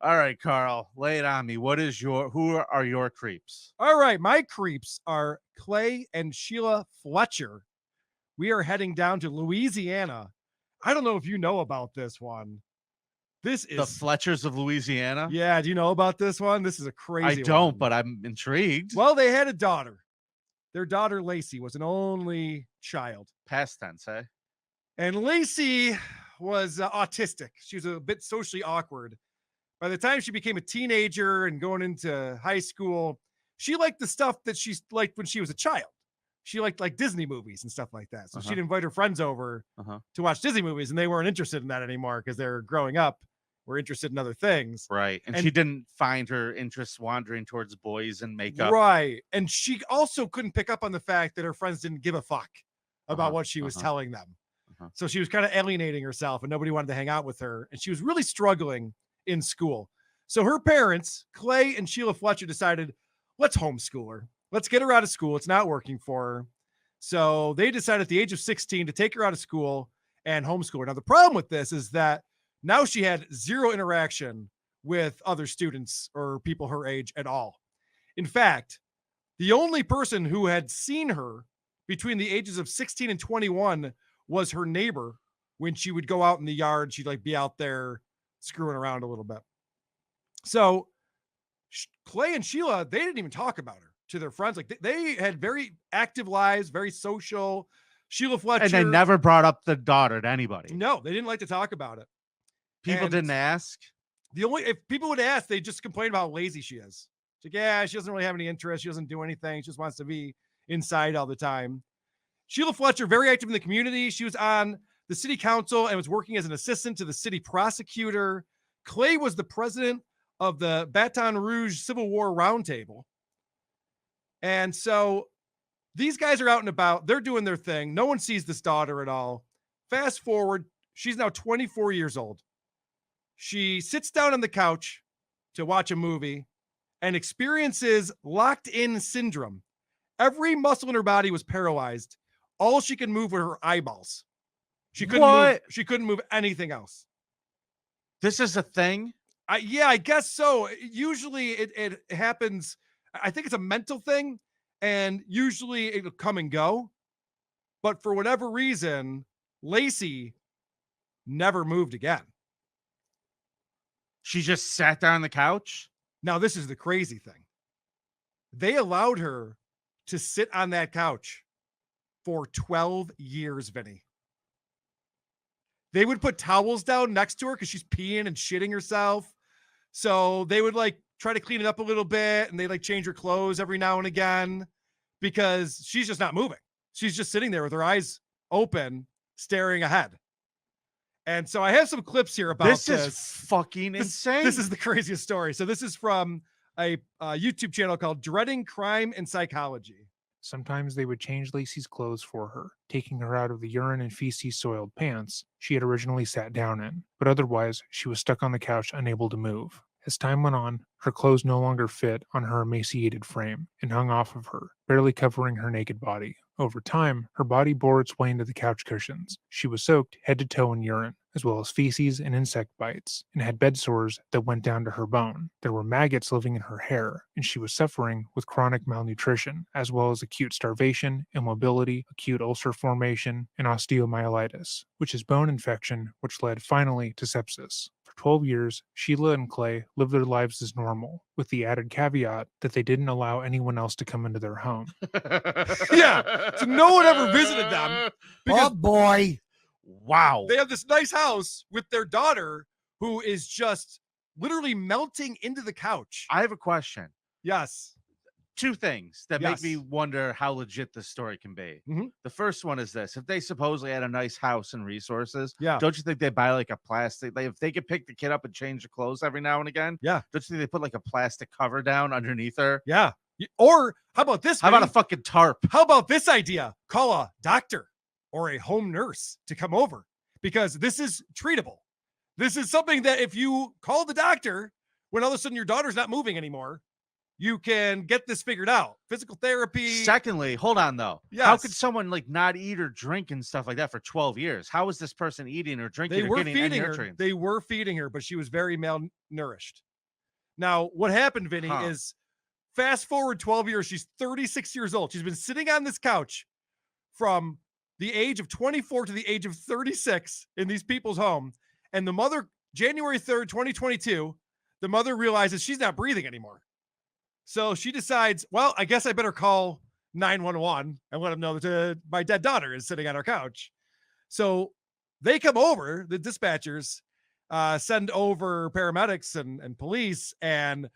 All right, Karl, lay it on me. Who are your creeps? All right, my creeps are Clay and Sheila Fletcher. We are heading down to Louisiana. I don't know if you know about this one. This The is, Fletchers of Louisiana? yeah, do you know about this one? This is a I crazy don't, one. but I'm intrigued. Well, they had a daughter. Their daughter, Lacey, was an only child. Past tense, eh? And Lacey was autistic. She was a bit socially awkward. By the time she became a teenager and going into high school, she liked the stuff that she liked when she was a child. She liked like Disney movies and stuff like that. So she'd Uh-huh. invite her friends over Uh-huh. to watch Disney movies, and they weren't interested in that anymore because they're growing up. We're interested in other things. Right. And she didn't find her interests wandering towards boys and makeup. Right. And she also couldn't pick up on the fact that her friends didn't give a fuck about Uh-huh. what she was Uh-huh. telling them. Uh-huh. So she was kind of alienating herself and nobody wanted to hang out with her. And she was really struggling in school. So her parents, Clay and Sheila Fletcher, decided, let's homeschool her. Let's get her out of school. It's not working for her. So they decided at the age of 16 to take her out of school and homeschool her. Now, the problem with this is that now she had zero interaction with other students or people her age at all. In fact, the only person who had seen her between the ages of 16 and 21 was her neighbor. When she would go out in the yard, she'd like be out there screwing around a little bit. So Clay and Sheila, they didn't even talk about her to their friends. Like they had very active lives, very social. Sheila Fletcher. And they never brought up the daughter to anybody. No, they didn't like to talk about it. People didn't ask. If people would ask, they just complain about how lazy she is. It's like, yeah, she doesn't really have any interest. She doesn't do anything. She just wants to be inside all the time. Sheila Fletcher, very active in the community. She was on the city council and was working as an assistant to the city prosecutor. Clay was the president of the Baton Rouge Civil War Roundtable. And so these guys are out and about. They're doing their thing. No one sees this daughter at all. Fast forward, she's now 24 years old. She sits down on the couch to watch a movie and experiences locked in syndrome. Every muscle in her body was paralyzed. All she could move were her eyeballs. She couldn't move anything else. This is a thing? Yeah, I guess so. Usually it happens. I think it's a mental thing, and usually it'll come and go. But for whatever reason, Lacey never moved again. She just sat there on the couch? Now, this is the crazy thing. They allowed her to sit on that couch for 12 years, Vinny. They would put towels down next to her because she's peeing and shitting herself. So they would like try to clean it up a little bit, and they like change her clothes every now and again because she's just not moving. She's just sitting there with her eyes open, staring ahead. And so I have some clips here about this. This is fucking insane. This is the craziest story. So this is from a YouTube channel called Dreading Crime and Psychology. Sometimes they would change Lacey's clothes for her, taking her out of the urine and feces soiled pants she had originally sat down in, but otherwise she was stuck on the couch unable to move. As time went on, her clothes no longer fit on her emaciated frame and hung off of her, barely covering her naked body. Over time, her body bore its way into the couch cushions. She was soaked head to toe in urine, as well as feces and insect bites, and had bed sores that went down to her bone. There were maggots living in her hair, and she was suffering with chronic malnutrition, as well as acute starvation, immobility, acute ulcer formation, and osteomyelitis, which is bone infection, which led finally to sepsis. For 12 years, Sheila and Clay lived their lives as normal, with the added caveat that they didn't allow anyone else to come into their home. Yeah, so no one ever visited them. Oh boy. Wow. They have this nice house with their daughter who is just literally melting into the couch. I have a question. Yes. Two things that Yes. make me wonder how legit this story can be. Mhm. The first one is this: if they supposedly had a nice house and resources, Yeah. don't you think they buy like a plastic? Like if they could pick the kid up and change the clothes every now and again, Yeah. don't you think they put like a plastic cover down underneath her? Yeah. Or how about this? How about a Vinny? fucking tarp? How about this idea? Call a doctor or a home nurse to come over because this is treatable. This is something that if you call the doctor when all of a sudden your daughter's not moving anymore, you can get this figured out. Physical therapy. Secondly, hold on though. How Yes. could someone like not eat or drink and stuff like that for 12 years? How is this person eating or drinking They or were getting any feeding her. nutrients? They were feeding her, but she was very malnourished. Now, what happened, Vinny, Huh. is fast forward 12 years. She's 36 years old. She's been sitting on this couch from the age of 24 to the age of 36 in these people's home. And the mother, January 3rd, 2022, the mother realizes she's not breathing anymore. So she decides, well, I guess I better call 911 and let them know that my dead daughter is sitting on our couch. So they come over, the dispatchers send over paramedics and police, and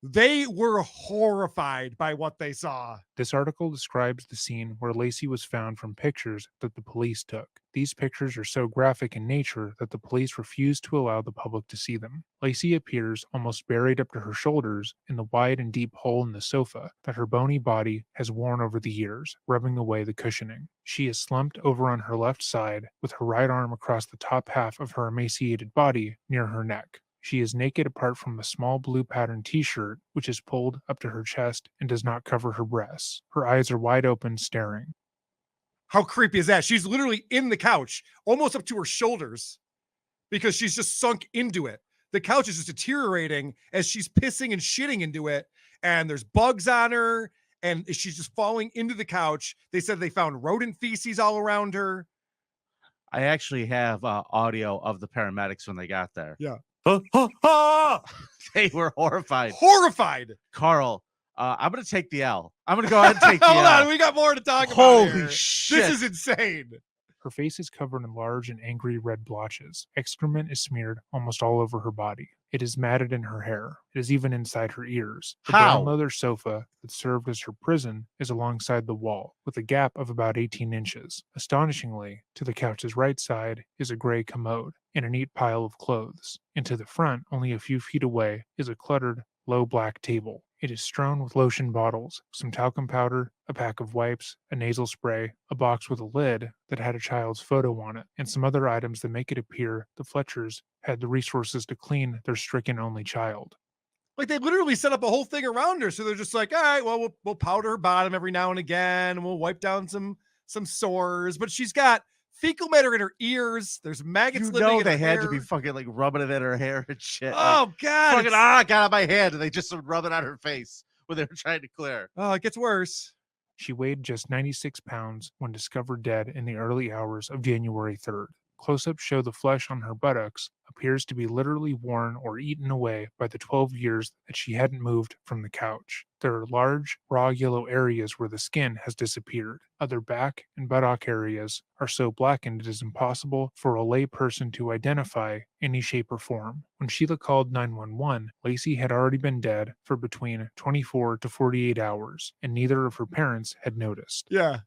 they were horrified by what they saw. This article describes the scene where Lacey was found from pictures that the police took. These pictures are so graphic in nature that the police refuse to allow the public to see them. Lacey appears almost buried up to her shoulders in the wide and deep hole in the sofa that her bony body has worn over the years, rubbing away the cushioning. She is slumped over on her left side with her right arm across the top half of her emaciated body near her neck. She is naked apart from a small blue patterned t-shirt, which is pulled up to her chest and does not cover her breasts. Her eyes are wide open, staring. How creepy is that? She's literally in the couch, almost up to her shoulders, because she's just sunk into it. The couch is just deteriorating as she's pissing and shitting into it, and there's bugs on her, and she's just falling into the couch. They said they found rodent feces all around her. I actually have audio of the paramedics when they got there. Yeah. They were horrified. Horrified. Karl, I'm going to take the L. I'm going to go ahead and take the Hold L. on, we got more to talk about. Holy here. shit. This is insane. Her face is covered in large and angry red blotches. Excrement is smeared almost all over her body. It is matted in her hair. It is even inside her ears. The How? brown leather sofa that served as her prison is alongside the wall, with a gap of about 18 inches. Astonishingly, to the couch's right side is a gray commode and a neat pile of clothes. And to the front, only a few feet away, is a cluttered, low black table. It is strewn with lotion bottles, some talcum powder, a pack of wipes, a nasal spray, a box with a lid that had a child's photo on it, and some other items that make it appear the Fletchers had the resources to clean their stricken only child. Like, they literally set up a whole thing around her. So they're just like, all right, well, we'll powder her bottom every now and again, and we'll wipe down some sores. But she's got fecal matter in her ears. There's maggots You living know in they her had hair. to be fucking like rubbing it in her hair and shit. Oh, God. Fucking, I got on my hand, and they just would rub it on her face when they were trying to clear. Oh, it gets worse. She weighed just 96 pounds when discovered dead in the early hours of January 3rd. Close-ups show the flesh on her buttocks appears to be literally worn or eaten away by the 12 years that she hadn't moved from the couch. There are large, raw yellow areas where the skin has disappeared. Other back and buttock areas are so blackened it is impossible for a lay person to identify any shape or form. When Sheila called 911, Lacey had already been dead for between 24 to 48 hours, and neither of her parents had noticed. Yeah.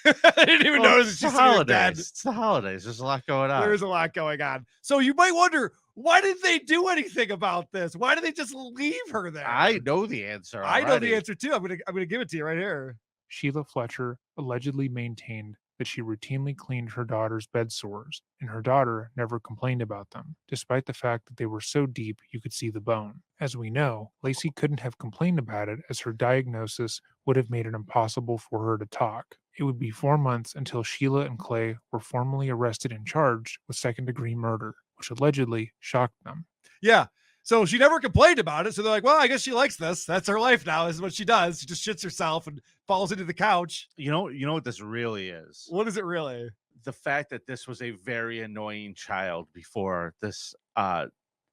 I didn't even notice It's that the she's holidays. holidays. It's the holidays. There's a lot going on. There's a lot going on. So you might wonder, why didn't they do anything about this? Why did they just leave her there? I know the answer. I know the already. answer too. I'm gonna give it to you right here. Sheila Fletcher allegedly maintained that she routinely cleaned her daughter's bed sores, and her daughter never complained about them, despite the fact that they were so deep you could see the bone. As we know, Lacey couldn't have complained about it as her diagnosis would have made it impossible for her to talk. It would be 4 months until Sheila and Clay were formally arrested and charged with second-degree murder, which allegedly shocked them. Yeah. So she never complained about it. So they're like, well, I guess she likes this. That's her life now. This is what she does. She just shits herself and falls into the couch. You know what this really is? What is it really? The fact that this was a very annoying child before this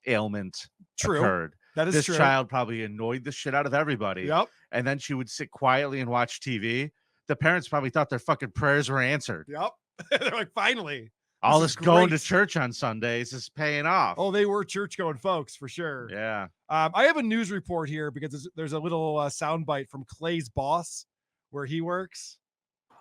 ailment True. occurred. That is This true. child probably annoyed the shit out of everybody. Yep. And then she would sit quietly and watch TV. The parents probably thought their fucking prayers were answered. Yep. They're like, finally. All This this is going to great. church on Sundays is paying off. Oh, they were church-going folks for sure. Yeah. I have a news report here because there's a little soundbite from Clay's boss where he works.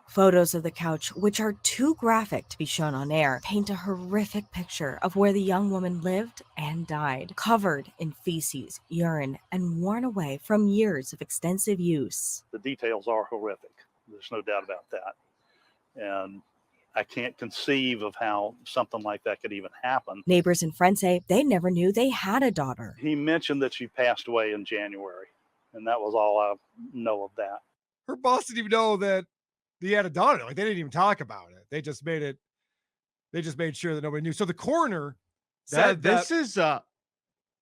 Photos of the couch, which are too graphic to be shown on air, paint a horrific picture of where the young woman lived and died, covered in feces, urine, and worn away from years of extensive use. The details are horrific. There's no doubt about that. And I can't conceive of how something like that could even happen. Neighbors and friends say they never knew they had a daughter. He mentioned that she passed away in January, and that was all I know of that. Her boss didn't even know that he had a daughter. Like, they didn't even talk about it. They just made sure that nobody knew. So the coroner said This is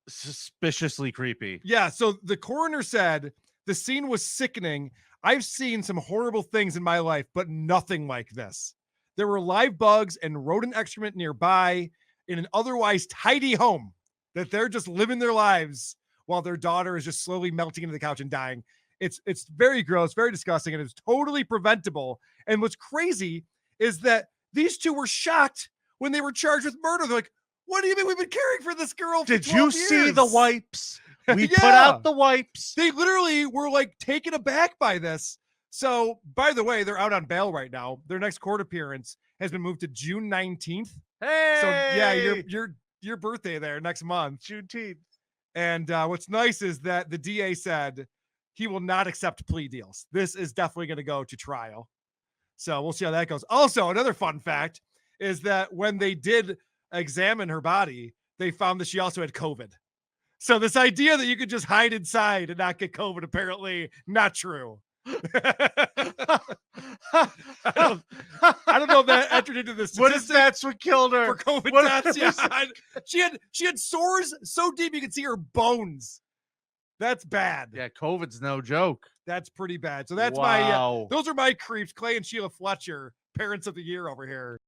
suspiciously creepy. Yeah. So the coroner said the scene was sickening. I've seen some horrible things in my life, but nothing like this. There were live bugs and rodent excrement nearby in an otherwise tidy home that they're just living their lives while their daughter is just slowly melting into the couch and dying. It's very gross, very disgusting, and it's totally preventable. And what's crazy is that these two were shocked when they were charged with murder. They're like, "What do you mean we've been caring for this girl for Did 12 you see the years?" wipes? We put Yeah. out the wipes. They literally were like taken aback by this. So, by the way, they're out on bail right now. Their next court appearance has been moved to June 19th. Hey, So, yeah, your birthday there next month. Juneteenth. And what's nice is that the DA said he will not accept plea deals. This is definitely going to go to trial. So we'll see how that goes. Also, another fun fact is that when they did examine her body, they found that she also had COVID. So this idea that you could just hide inside and not get COVID, apparently not true. I don't know if that entered into the What if statistic that's what killed her? for COVID What deaths. if- Yeah, she had sores so deep you could see her bones. That's bad. Yeah, COVID's no joke. That's pretty bad. So that's my Wow. those are my creeps, Clay and Sheila Fletcher, parents of the year over here.